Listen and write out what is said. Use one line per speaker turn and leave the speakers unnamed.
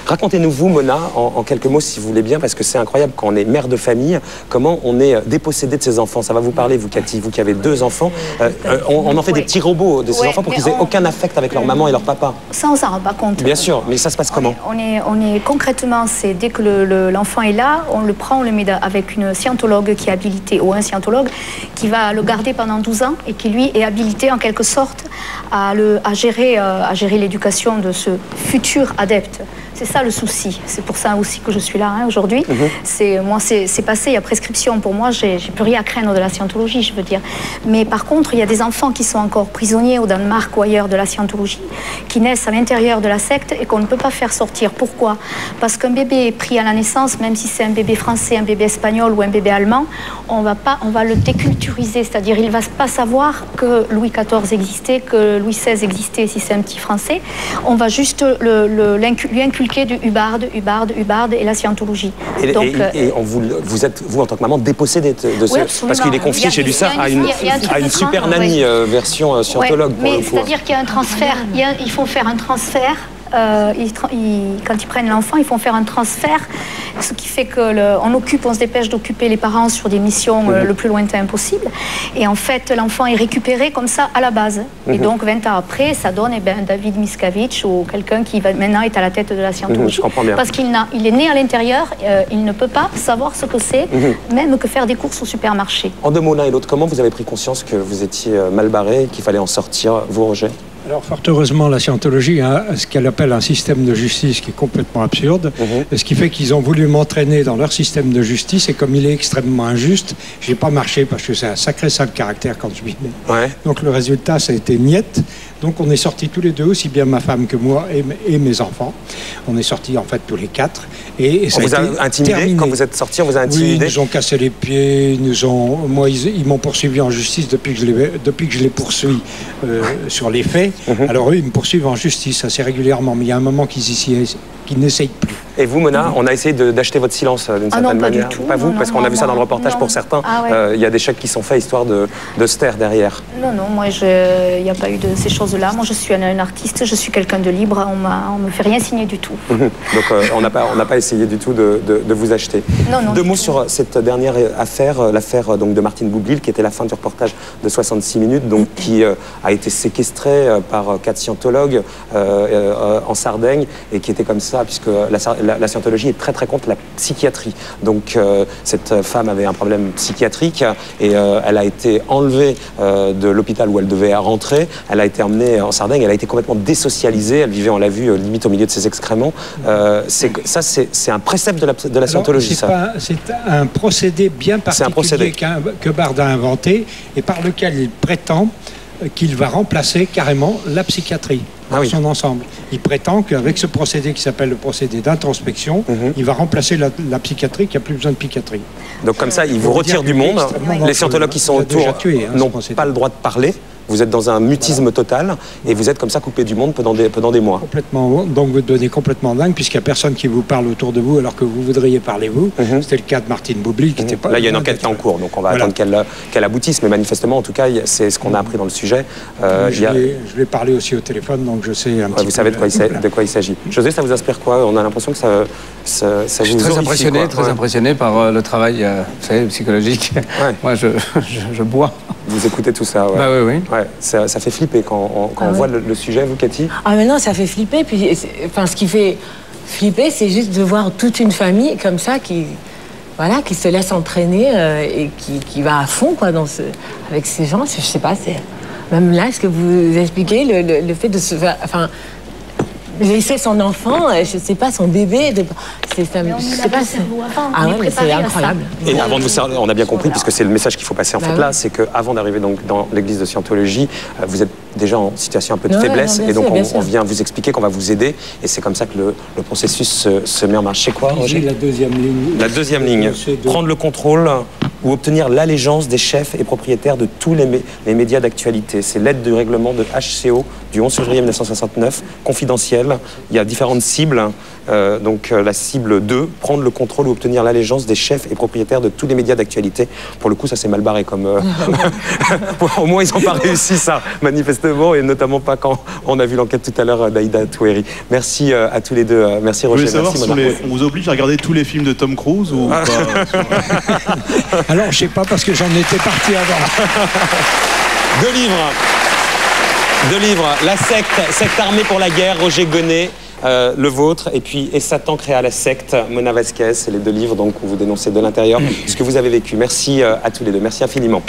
Racontez-nous, vous, Mona, en quelques mots, si vous voulez bien, parce que c'est incroyable quand on est mère de famille, comment on est dépossédé de ses enfants. Ça va vous parler, vous, Cathy, vous qui avez 2 enfants. On en fait des petits robots de ses enfants pour qu'ils aient aucun affect avec leur maman et leur papa.
Ça, on s'en rend pas compte.
Bien sûr, mais ça se passe comment?
On est concrètement, c'est dès que l'enfant est là, on le prend, on le met avec une scientologue qui est habilitée, ou un scientologue, qui va le garder pendant 12 ans et qui, lui, est habilité en quelque sorte à gérer l'éducation de ce futur adepte. C'est ça le souci. C'est pour ça aussi que je suis là aujourd'hui. Moi, c'est passé, il y a prescription pour moi, j'ai plus rien à craindre de la scientologie, je veux dire. Mais par contre, il y a des enfants qui sont encore prisonniers au Danemark ou ailleurs de la scientologie, qui naissent à l'intérieur de la secte et qu'on ne peut pas faire sortir. Pourquoi? Parce qu'un bébé pris à la naissance, même si c'est un bébé français, un bébé espagnol ou un bébé allemand, on va le déculturiser, c'est-à-dire il ne va pas savoir que Louis XIV existait, que Louis XVI existait si c'est un petit français. On va juste lui inculquer du Hubbard et la scientologie.
Et vous êtes, vous, en tant que maman, dépossédée de ce... Parce qu'il est confié, j'ai lu ça, à une super nanny version scientologue.
Mais c'est-à-dire qu'il y a un transfert, il faut faire un transfert. Quand ils prennent l'enfant, ils font faire un transfert, ce qui fait on se dépêche d'occuper les parents sur des missions le plus lointain possible. Et en fait, l'enfant est récupéré comme ça à la base. Et donc, 20 ans après, ça donne David Miscavige ou quelqu'un qui maintenant est à la tête de la scientologie.
Je comprends bien.
Parce qu'il est né à l'intérieur, il ne peut pas savoir ce que c'est, même que faire des courses au supermarché.
En 2 mots, l'un et l'autre, comment vous avez pris conscience que vous étiez mal barré, qu'il fallait en sortir, vous, Roger?
Alors, fort heureusement, la scientologie a ce qu'elle appelle un système de justice qui est complètement absurde, ce qui fait qu'ils ont voulu m'entraîner dans leur système de justice, et comme il est extrêmement injuste, j'ai pas marché parce que c'est un sacré sale caractère quand je vis. Donc le résultat, ça a été niette. Donc on est sortis tous les 2, aussi bien ma femme que moi et mes enfants. On est sortis en fait tous les 4. Et ça
on vous a intimidé terminé. Quand vous êtes sortis, on vous a intimidé?
Oui, ils nous ont cassé les pieds, ils m'ont poursuivi en justice depuis que je les poursuis sur les faits. Alors eux, ils me poursuivent en justice assez régulièrement, mais il y a un moment qu'ils n'essayent plus.
Et vous, Mona, on a essayé d'acheter votre silence d'une certaine manière.
Du tout.
Pas vous, parce qu'on a vu ça dans le reportage pour certains. Il y a des chèques qui sont faits histoire de se taire derrière.
Non, moi, il n'y a pas eu de ces choses-là. Moi, je suis un artiste, je suis quelqu'un de libre. On ne me fait rien signer du tout.
Donc, on n'a pas essayé du tout de vous acheter.
Non,
2 mots sur cette dernière affaire, l'affaire de Martine Boublil, qui était la fin du reportage de 66 minutes, donc qui a été séquestrée par 4 scientologues en Sardaigne, et qui était comme ça, puisque la scientologie est très très contre la psychiatrie. Donc cette femme avait un problème psychiatrique et elle a été enlevée de l'hôpital où elle devait rentrer. Elle a été emmenée en Sardaigne. Elle a été complètement désocialisée. Elle vivait, on l'a vu, limite au milieu de ses excréments. C'est un précepte de la scientologie.
C'est un procédé bien particulier que Bard a inventé et par lequel il prétend qu'il va remplacer carrément la psychiatrie dans son ensemble. Il prétend qu'avec ce procédé qui s'appelle le procédé d'introspection, il va remplacer la psychiatrie, qui n'a plus besoin de psychiatrie.
Donc comme ça, il vous retire du monde. Les scientologues qui sont autour n'ont pas le droit de parler. Vous êtes dans un mutisme total et vous êtes comme ça coupé du monde pendant des mois.
Complètement, donc vous devenez complètement dingue puisqu'il n'y a personne qui vous parle autour de vous alors que vous voudriez parler vous. C'était le cas de Martine Boublil qui n'était pas...
Là, il y a une enquête qui est en cours, donc on va attendre qu'elle aboutisse. Mais manifestement, en tout cas, c'est ce qu'on a appris dans le sujet.
Je vais parler aussi au téléphone, donc je sais un petit peu...
Vous savez de quoi il s'agit. José, ça vous inspire quoi? On a l'impression que ça
je suis très impressionné par le travail vous savez, psychologique. Moi, je bois.
Vous écoutez tout ça,
Bah oui.
Ouais, ça fait flipper quand on voit le sujet, vous, Cathy?
Ah mais non, ça fait flipper. Puis, ce qui fait flipper, c'est juste de voir toute une famille comme ça qui se laisse entraîner et qui va à fond avec ces gens. Je sais pas, même là, est-ce que vous expliquez le fait de se faire... laisser son enfant, je sais pas, son bébé, c'est incroyable.
Et avant de vous servir, on a bien compris, puisque c'est le message qu'il faut passer en fait là, c'est qu'avant d'arriver donc dans l'église de Scientologie, vous êtes déjà en situation un peu de faiblesse, et donc on vient vous expliquer qu'on va vous aider, et c'est comme ça que le processus se met en marche. C'est quoi, Roger?
La deuxième ligne.
La deuxième ligne, prendre le contrôle ou obtenir l'allégeance des chefs et propriétaires de tous les médias d'actualité. C'est l'aide du règlement de HCO du 11 février 1969, confidentiel. Il y a différentes cibles donc la cible 2, prendre le contrôle ou obtenir l'allégeance des chefs et propriétaires de tous les médias d'actualité. Pour le coup, ça s'est mal barré comme... Au moins, ils n'ont pas réussi ça, manifestement, et notamment pas quand on a vu l'enquête tout à l'heure d'Aïda Touéry. Merci à tous les deux. Merci Roger.
Je voulais savoir si on vous oblige à regarder tous les films de Tom Cruise ou pas.
Alors, je sais pas, parce que j'en étais parti avant.
Deux livres. La secte armée pour la guerre, Roger Gonnet, le vôtre, et Satan créa la secte, Mona Vasquez. C'est les 2 livres donc, où vous dénoncez de l'intérieur ce que vous avez vécu. Merci à tous les deux. Merci infiniment.